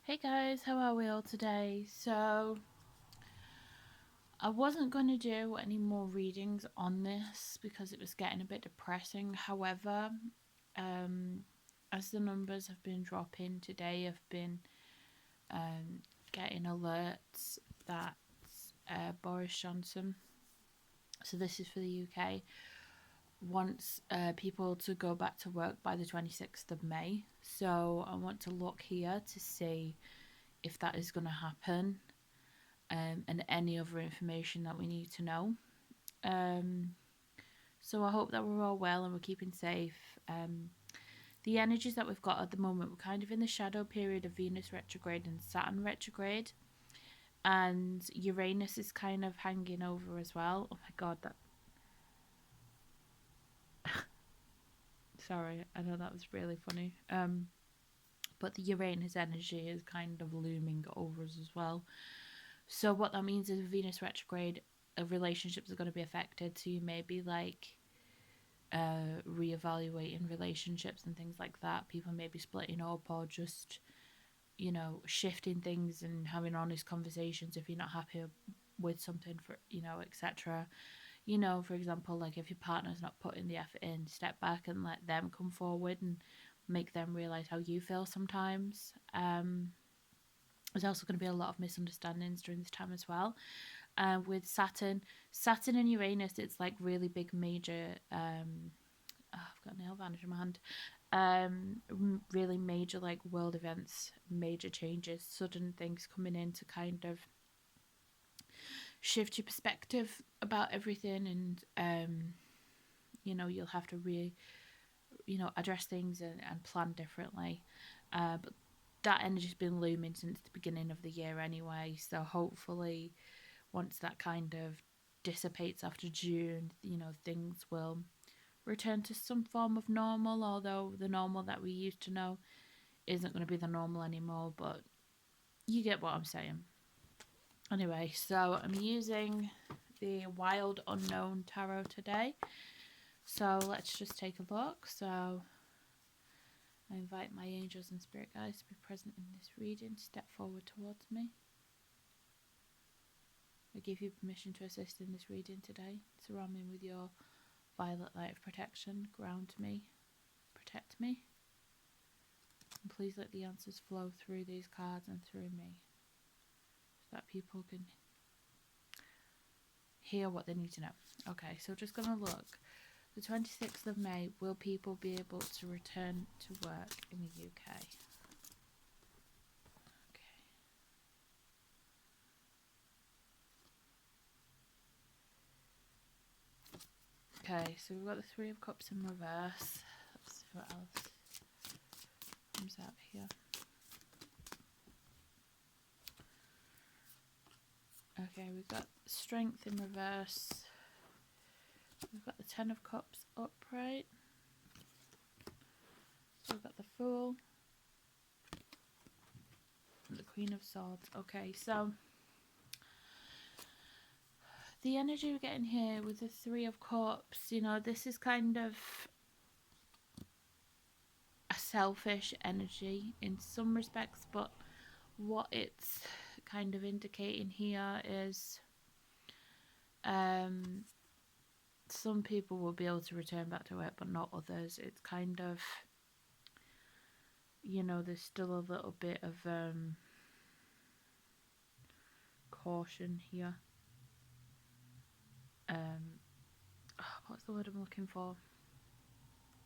Hey guys, how are we all today? So, I wasn't going to do any more readings on this because it was getting a bit depressing. However, um, as the numbers have been dropping today, I've been um, getting alerts that Boris Johnson, so this is for the UK, wants people to go back to work by the 26th of May. So, I want to look here to see if that is going to happen. And any other information that we need to know. Um, so I hope that we're all well and we're keeping safe. The energies that we've got at the moment, we're kind of in the shadow period of Venus retrograde and Saturn retrograde, and Uranus is kind of hanging over as well. Oh my god, that. Sorry, I know that was really funny. But the Uranus energy is kind of looming over us as well. So what that means is Venus retrograde, relationships are going to be affected. So you may be like reevaluating relationships and things like that. People may be splitting up or just, shifting things and having honest conversations if you're not happy with something, for etc. For example, like if your partner's not putting the effort in, step back and let them come forward and make them realize how you feel sometimes. There's also going to be a lot of misunderstandings during this time as well. With Saturn and Uranus, it's like really big major I've got a nail varnish in my hand. Really major like world events, major changes, sudden things coming in to kind of shift your perspective about everything, and you'll have to address things and plan differently. But that energy's been looming since the beginning of the year anyway, so hopefully once that kind of dissipates after June, things will return to some form of normal, although the normal that we used to know isn't going to be the normal anymore, but you get what I'm saying. Anyway, so I'm using the Wild Unknown Tarot today. So let's just take a look. So I invite my angels and spirit guides to be present in this reading. Step forward towards me. I give you permission to assist in this reading today. Surround me with your violet light of protection. Ground me. Protect me. And please let the answers flow through these cards and through me so that people can hear what they need to know. Okay, so just going to look. The 26th of May, will people be able to return to work in the UK? Okay, so we've got the Three of Cups in reverse. Let's see what else comes out here. Okay, we've got Strength in reverse. We've got the Ten of Cups upright. So we've got the Fool. And the Queen of Swords. Okay, so the energy we're getting here with the Three of Cups, this is kind of a selfish energy in some respects, but what it's kind of indicating here is some people will be able to return back to work, but not others. It's kind of, there's still a little bit of caution here. What's the word I'm looking for?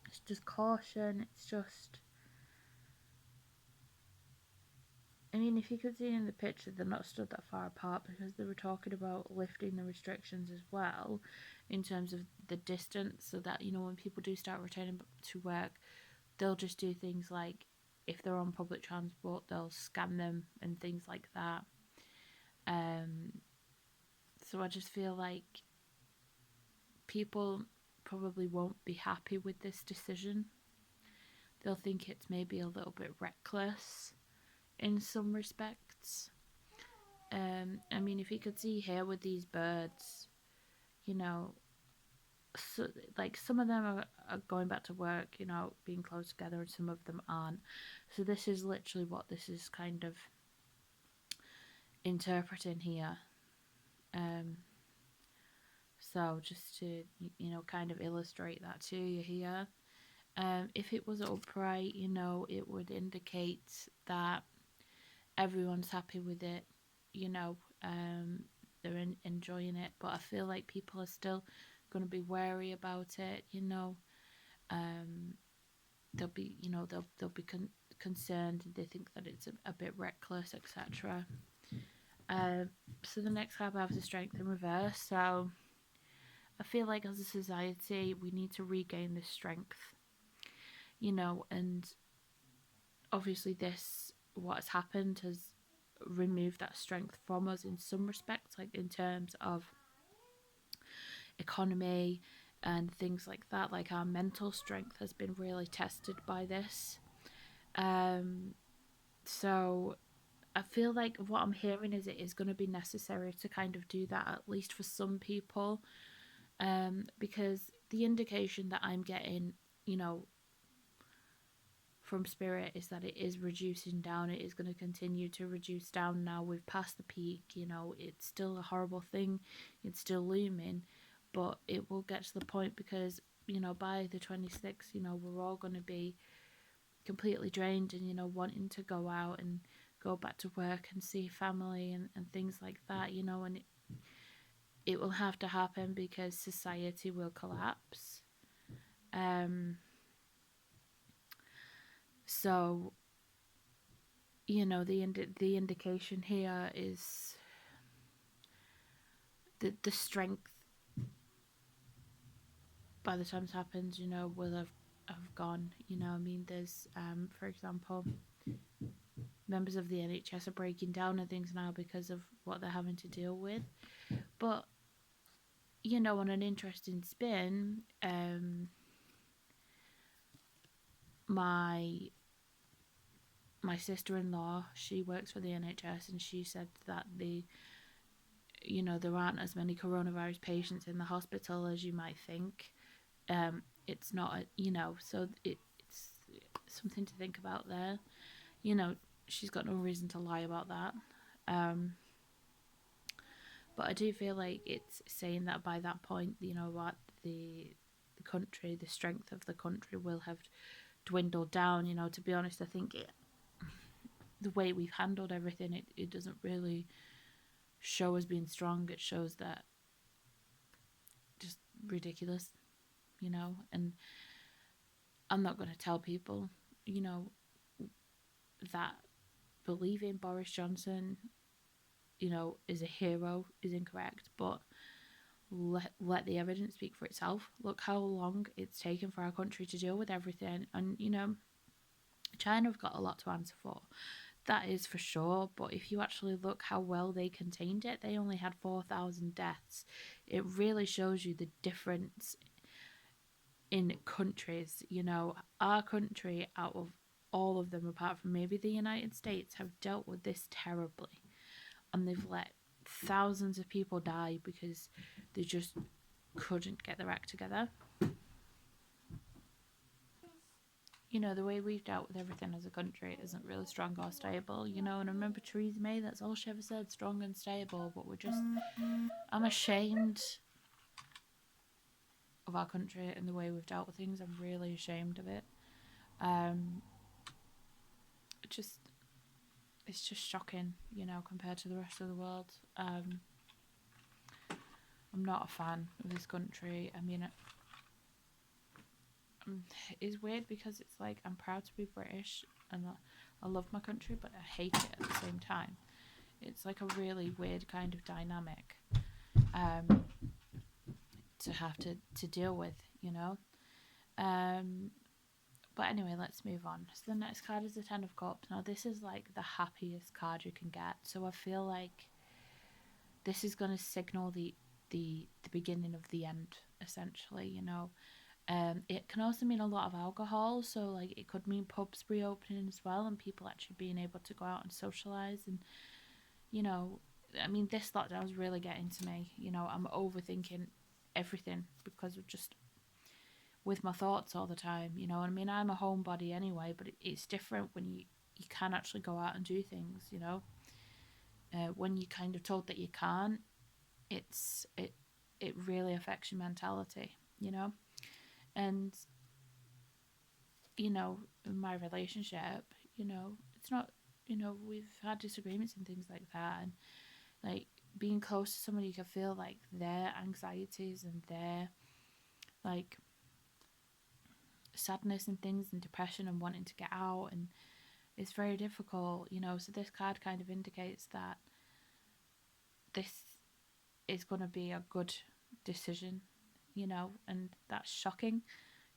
It's just caution. It's just, I mean, if you could see in the picture, they're not stood that far apart because they were talking about lifting the restrictions as well in terms of the distance, so that, when people do start returning to work, they'll just do things like, if they're on public transport, they'll scan them and things like that. So I just feel like people probably won't be happy with this decision. They'll think it's maybe a little bit reckless in some respects. I mean, if you could see here with these birds, you know, so, like, some of them are going back to work, you know, being close together, and some of them aren't. So this is literally what this is kind of interpreting here. Um, so just to, you know, kind of illustrate that to you here. If it was upright, you know, it would indicate that everyone's happy with it, you know, they're enjoying it. But I feel like people are still going to be wary about it, you know. Um, they'll be, you know, they'll be concerned. They think that it's a bit reckless, etc. Um, so the next card I have is Strength in reverse. So I feel like as a society, we need to regain this strength, you know, and obviously this, what has happened has removed that strength from us in some respects, like in terms of economy and things like that. Like our mental strength has been really tested by this. Um, so I feel like what I'm hearing is it is going to be necessary to kind of do that, at least for some people, because the indication that I'm getting, you know, from spirit is that it is reducing down. It is going to continue to reduce down now. We've passed the peak, you know, it's still a horrible thing, it's still looming, but it will get to the point because, you know, by the 26th, you know, we're all going to be completely drained and, you know, wanting to go out and go back to work and see family and things like that, you know, and it will have to happen because society will collapse. Um, so you know, the indication here is the strength by the time it happens, you know, will have gone. You know, I mean, there's for example, members of the NHS are breaking down and things now because of what they're having to deal with. But you know, on an interesting spin, my my sister-in-law, she works for the NHS, and she said that you know, there aren't as many coronavirus patients in the hospital as you might think. It's not, you know, so it's something to think about there. You know, she's got no reason to lie about that. Um, but I do feel like it's saying that by that point, you know what, the country, the strength of the country will have dwindled down. You know, to be honest, I think the way we've handled everything, it doesn't really show as being strong. It shows that just ridiculous, you know. And I'm not going to tell people, you know, that believing Boris Johnson, you know, is a hero is incorrect, but let the evidence speak for itself. Look how long it's taken for our country to deal with everything. And, you know, China have got a lot to answer for. That is for sure. But if you actually look how well they contained it, they only had 4,000 deaths. It really shows you the difference in countries. You know, our country, out of all of them, apart from maybe the United States, have dealt with this terribly. And they've let thousands of people die because they just couldn't get their act together. You know, the way we've dealt with everything as a country isn't really strong or stable, you know. And I remember Theresa May, that's all she ever said, strong and stable. But I'm ashamed of our country and the way we've dealt with things. I'm really ashamed of it. Um, just it's just shocking, you know, compared to the rest of the world. I'm not a fan of this country. I mean, it's weird because it's like I'm proud to be British and I love my country, but I hate it at the same time. It's like a really weird kind of dynamic um, to have to deal with, you know. Um, but anyway, let's move on. So the next card is the Ten of Cups. Now this is like the happiest card you can get. So I feel like this is going to signal the beginning of the end, essentially. You know, it can also mean a lot of alcohol, so like it could mean pubs reopening as well, and people actually being able to go out and socialize. And you know, I mean, this lockdown is really getting to me. You know, I'm overthinking everything because of just with my thoughts all the time. You know what I mean? I'm a homebody anyway, but it's different when you can actually go out and do things. You know, when you're kind of told that you can't, it's it really affects your mentality. You know, and you know, in my relationship, you know, it's not, you know, we've had disagreements and things like that, and like being close to somebody, you can feel like their anxieties and their like sadness and things and depression and wanting to get out, and it's very difficult, you know. So this card kind of indicates that this is going to be a good decision, you know, and that's shocking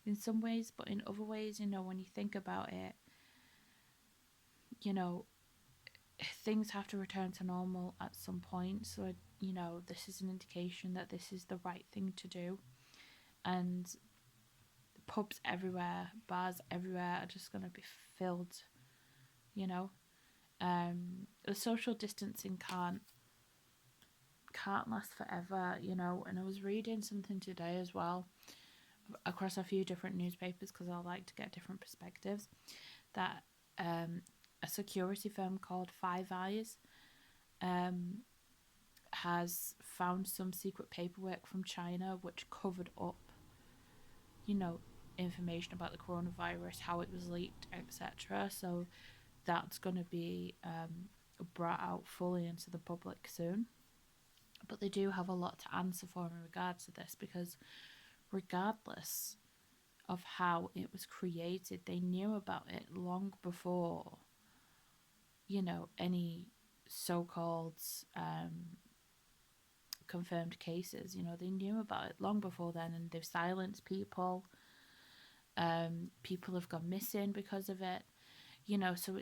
in some ways, but in other ways, you know, when you think about it, you know, things have to return to normal at some point. So, you know, this is an indication that this is the right thing to do. And pubs everywhere, bars everywhere are just going to be filled, you know. The social distancing can't last forever, you know. And I was reading something today as well across a few different newspapers because I like to get different perspectives, that a security firm called Five Eyes has found some secret paperwork from China which covered up, you know, information about the coronavirus, how it was leaked, etc. So that's going to be brought out fully into the public soon. But they do have a lot to answer for in regards to this, because regardless of how it was created, they knew about it long before, you know, any so-called confirmed cases. You know, they knew about it long before then, and they've silenced people. People have gone missing because of it. You know, so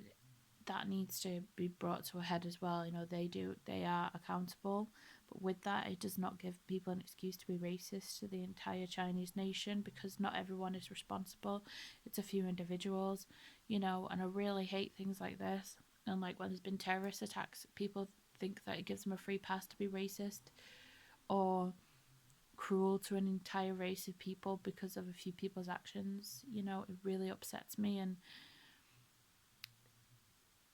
that needs to be brought to a head as well. You know, they are accountable, but with that, it does not give people an excuse to be racist to the entire Chinese nation, because not everyone is responsible. It's a few individuals, you know, and I really hate things like this. And like when there's been terrorist attacks, people think that it gives them a free pass to be racist or cruel to an entire race of people because of a few people's actions. You know, it really upsets me. And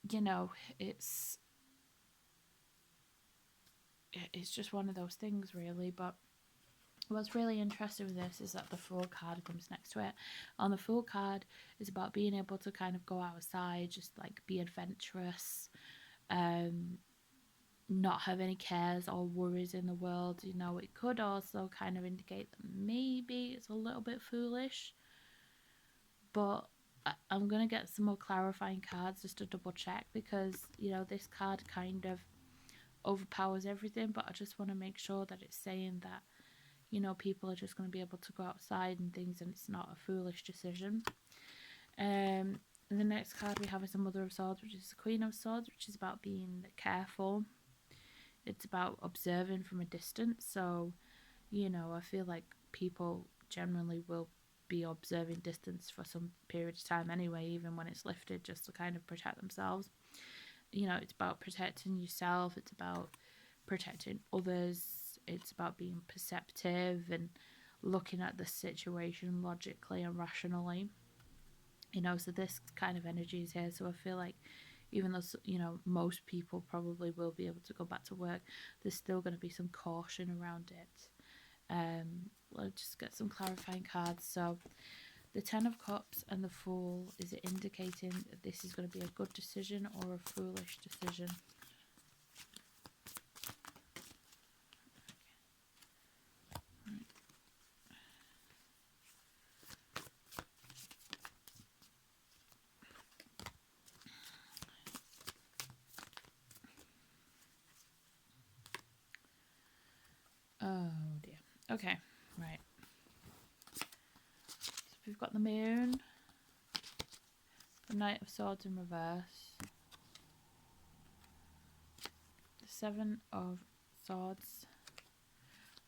you know, it's just one of those things, really. But what's really interesting with this is that the Fool card comes next to it. On the Fool card is about being able to kind of go outside, just like be adventurous, not have any cares or worries in the world. You know, it could also kind of indicate that maybe it's a little bit foolish, but I'm going to get some more clarifying cards just to double check, because, you know, this card kind of overpowers everything, but I just want to make sure that it's saying that, you know, people are just going to be able to go outside and things, and it's not a foolish decision. And the next card we have is the Mother of Swords, which is the Queen of Swords, which is about being careful. It's about observing from a distance. So, you know, I feel like people generally will be observing distance for some period of time anyway, even when it's lifted, just to kind of protect themselves. You know, it's about protecting yourself, it's about protecting others, it's about being perceptive and looking at the situation logically and rationally. You know, so this kind of energy is here. So I feel like even though, you know, most people probably will be able to go back to work, there's still going to be some caution around it. Let's just get some clarifying cards. So the Ten of Cups and the Fool, is it indicating that this is going to be a good decision or a foolish decision? Oh dear. Okay, right. So we've got the Moon, the Knight of Swords in reverse, the Seven of Swords,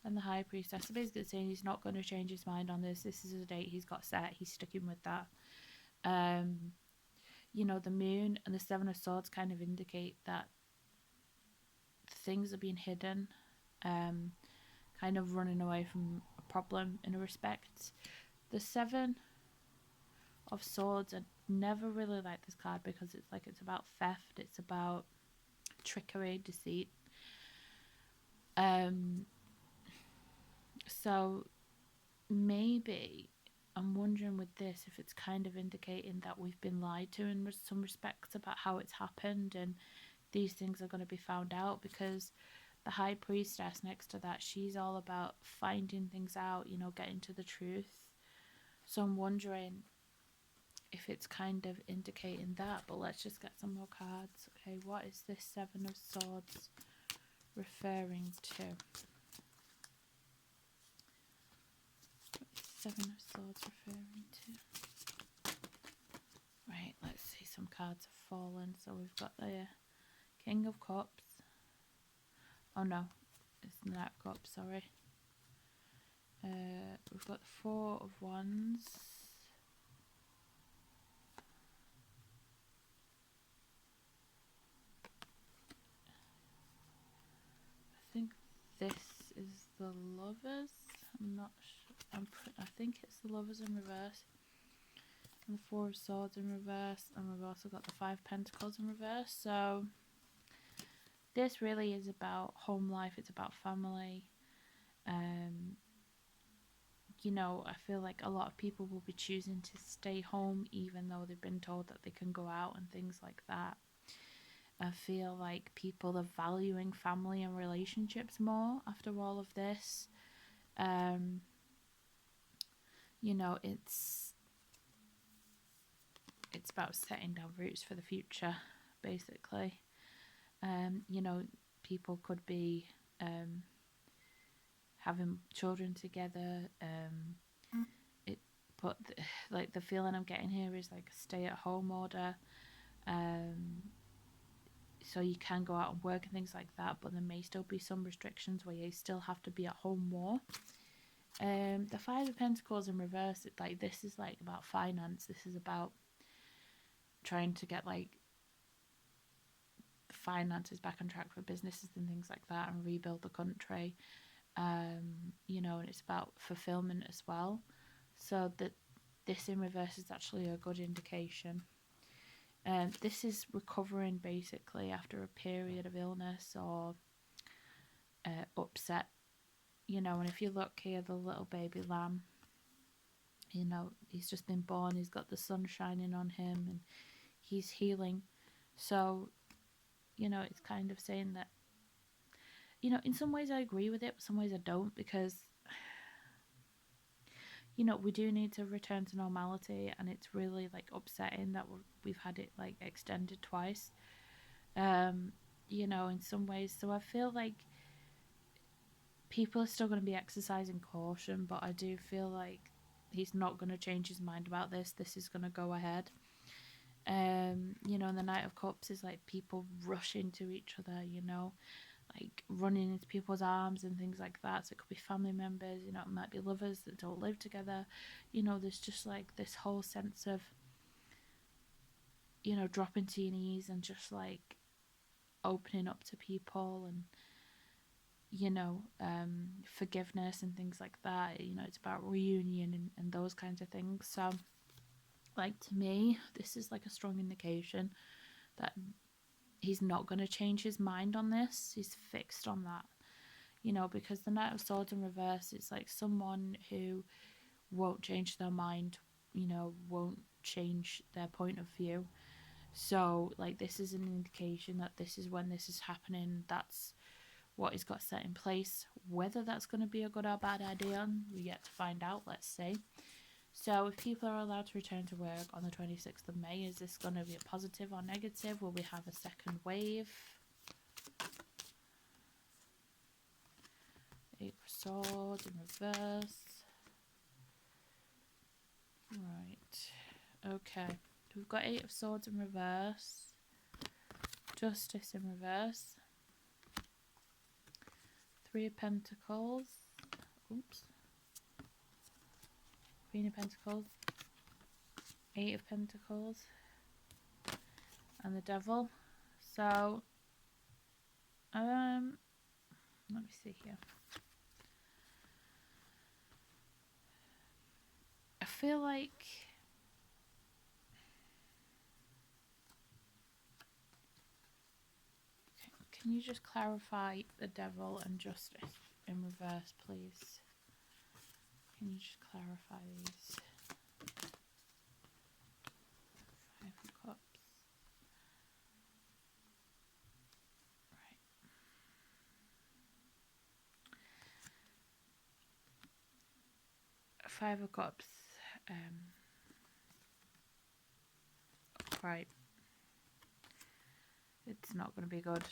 and the High Priestess. So basically saying he's not going to change his mind on this. This is a date he's got set. He's sticking with that. You know, the Moon and the Seven of Swords kind of indicate that things are being hidden. kind of running away from a problem in a respect. The Seven of Swords, I never really liked this card because it's about theft, it's about trickery, deceit. So maybe I'm wondering with this if it's kind of indicating that we've been lied to in some respects about how it's happened, and these things are going to be found out, because the High Priestess next to that, she's all about finding things out, getting to the truth. So I'm wondering if it's kind of indicating that, but let's just get some more cards. Okay, what is this Seven of Swords referring to? Seven of Swords referring to? Right, let's see, some cards have fallen. So we've got the King of Cups. Oh no, it's the Knight of Cups, sorry. We've got the Four of Wands. I think this is the Lovers. I'm not sure. I think it's the Lovers in reverse. And the Four of Swords in reverse. And we've also got the Five Pentacles in reverse. So this really is about home life. It's about family. I feel like a lot of people will be choosing to stay home even though they've been told that they can go out and things like that. I feel like people are valuing family and relationships more after all of this. It's about setting down roots for the future, basically. People could be having children together. But the feeling I'm getting here is like a stay-at-home order. So you can go out and work and things like that, but there may still be some restrictions where you still have to be at home more. The Five of Pentacles in reverse, this is like about finance. This is about trying to get like finances back on track for businesses and things like that, and rebuild the country. And it's about fulfillment as well. So that this in reverse is actually a good indication. This is recovering basically after a period of illness or upset. And if you look here, the little baby lamb, he's just been born, he's got the sun shining on him and he's healing. So, it's kind of saying that, in some ways I agree with it, but some ways I don't, because, we do need to return to normality, and it's really like upsetting that we've had it like extended twice, in some ways. So I feel like people are still going to be exercising caution, but I do feel like he's not going to change his mind about this. This is going to go ahead. And the Knight of Cups is like people rushing to each other, like running into people's arms and things like that. So it could be family members, it might be lovers that don't live together. There's just like this whole sense of, dropping to your knees and just like opening up to people, and forgiveness and things like that. It's about reunion and those kinds of things. So like, to me, this is like a strong indication that he's not going to change his mind on this. He's fixed on that, because the Knight of Swords in reverse, it's like someone who won't change their mind, won't change their point of view. So like, this is an indication that this is when this is happening. That's what he's got set in place. Whether that's going to be a good or bad idea, we yet to find out. Let's see. So if people are allowed to return to work on the 26th of May, is this going to be a positive or negative? Will we have a second wave? Eight of Swords in reverse. Right. Okay. We've got Eight of Swords in reverse. Justice in reverse. Three of Pentacles. Oops. Queen of Pentacles. Eight of Pentacles. And the Devil. So, let me see here. feel like can you just clarify the devil and justice in reverse, please? Can you just clarify these? Five of Cups. Right. Five of Cups. Right. It's not going to be good.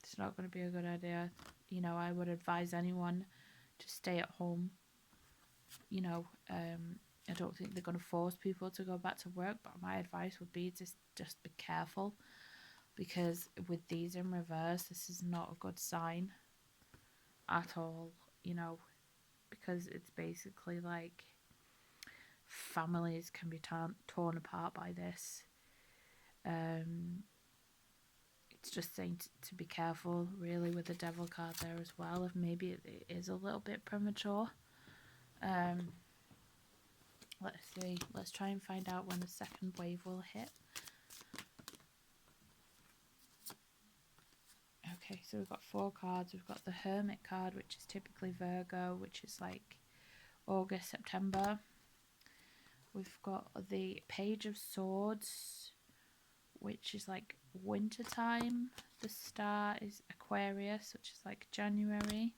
It's not going to be a good idea. You know, I would advise anyone to stay at home. You know, I don't think they're going to force people to go back to work, but my advice would be just be careful, because with these in reverse, this is not a good sign at all, you know, because it's basically like families can be torn apart by this. It's just saying to be careful, really, with the devil card there as well. If maybe it is a little bit premature. Let's see. Let's try and find out when the second wave will hit. Okay, so we've got 4 cards. We've got the Hermit card, which is typically Virgo, which is like August, September. We've got the Page of Swords, which is like winter time. The Star is Aquarius, which is like January.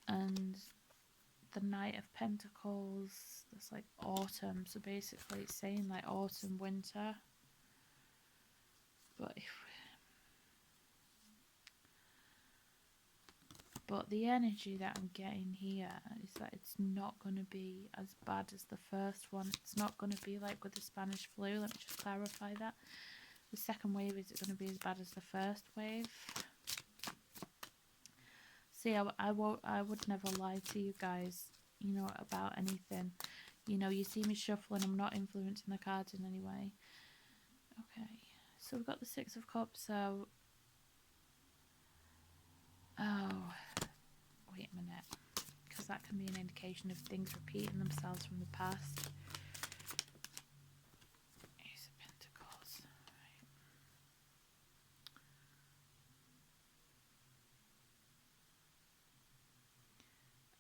And the Knight of Pentacles, that's like autumn. So basically it's saying like autumn, winter. But the energy that I'm getting here is that it's not going to be as bad as the first one. It's not going to be like with the Spanish flu. Let me just clarify that. The second wave, is it going to be as bad as the first wave? See, I would never lie to you guys, you know, about anything. You know, you see me shuffling, I'm not influencing the cards in any way. Okay, so we've got the Six of Cups, so... Oh, wait a minute, because that can be an indication of things repeating themselves from the past. Ace of Pentacles, right.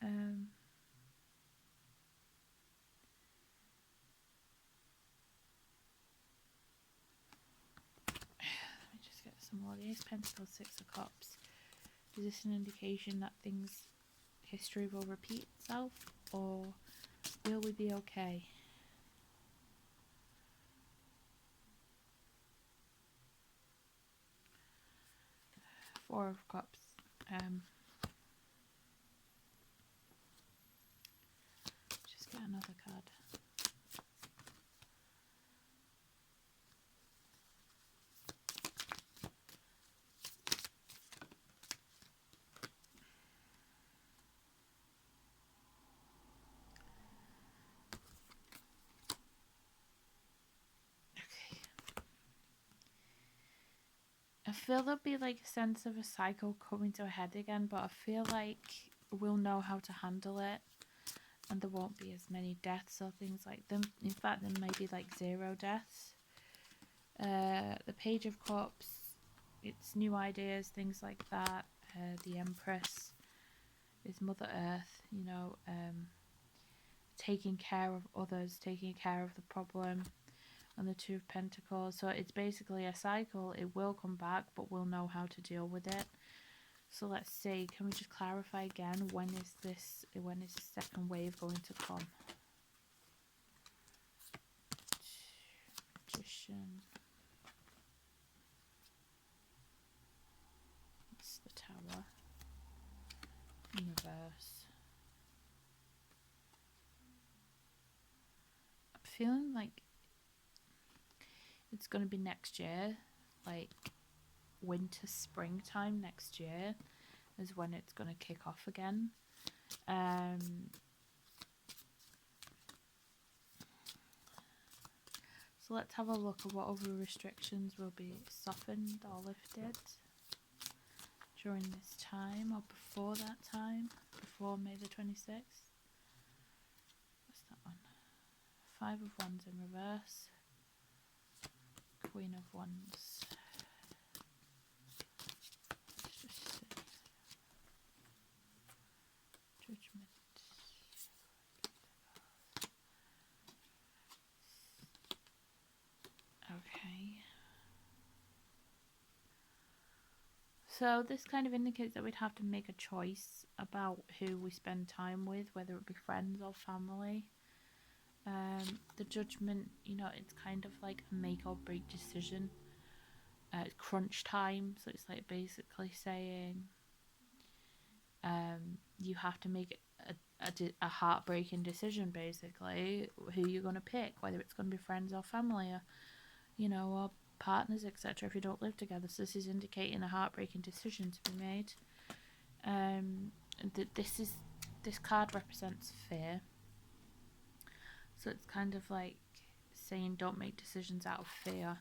Let me just get some more. The Ace of Pentacles, Six of Cups. Is this an indication that history will repeat itself, or will we be okay? Four of Cups. Just get another card. I feel there'll be like a sense of a cycle coming to a head again, but I feel like we'll know how to handle it, and there won't be as many deaths or things like them. In fact, there may be like 0 deaths. The Page of Cups, it's new ideas, things like that. The Empress is Mother Earth, you know, taking care of others, taking care of the problem. And the Two of Pentacles, so it's basically a cycle. It will come back, but we'll know how to deal with it. So let's see, can we just clarify again, when is the second wave going to come? Magician. It's the Tower. Universe. I'm feeling like it's going to be next year, like winter, springtime next year is when it's going to kick off again. So let's have a look at what other restrictions will be softened or lifted during this time, or before that time, before May the 26th. What's that one? Five of Wands in reverse. Queen of Wands. Let's just see. Judgment. Okay. So this kind of indicates that we'd have to make a choice about who we spend time with, whether it be friends or family. The Judgment, you know, it's kind of like a make or break decision. It's crunch time, so it's like basically saying you have to make a heartbreaking decision, basically, who you're going to pick, whether it's going to be friends or family, or, you know, or partners, etc., if you don't live together. So this is indicating a heartbreaking decision to be made. This card represents fear. So it's kind of like saying don't make decisions out of fear.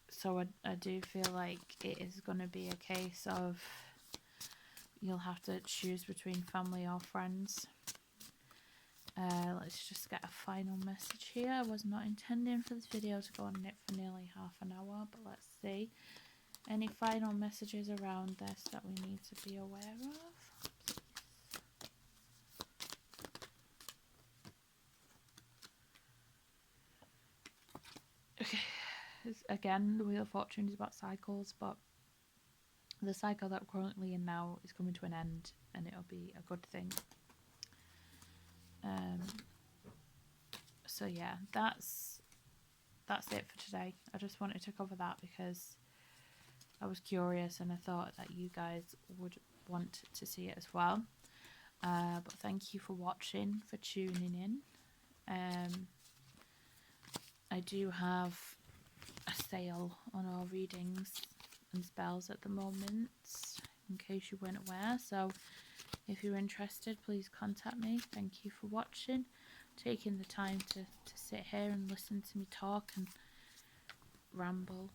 So I do feel like it is going to be a case of you'll have to choose between family or friends. Let's just get a final message here. I was not intending for this video to go on it for nearly half an hour, but let's see. Any final messages around this that we need to be aware of? Okay, again, the Wheel of Fortune is about cycles, but the cycle that we're currently in now is coming to an end, and it'll be a good thing. So yeah, that's it for today. I just wanted to cover that because I was curious and I thought that you guys would want to see it as well. But thank you for watching, for tuning in. I do have a sale on our readings and spells at the moment, in case you weren't aware. So if you're interested, please contact me. Thank you for watching, taking the time to sit here and listen to me talk and ramble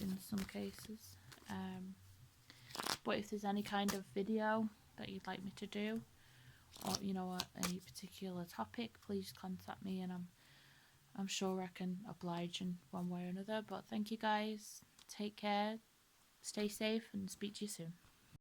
in some cases. But if there's any kind of video that you'd like me to do, or you know, any particular topic, please contact me, and I'm sure I can oblige in one way or another. But thank you guys, take care, stay safe, and speak to you soon.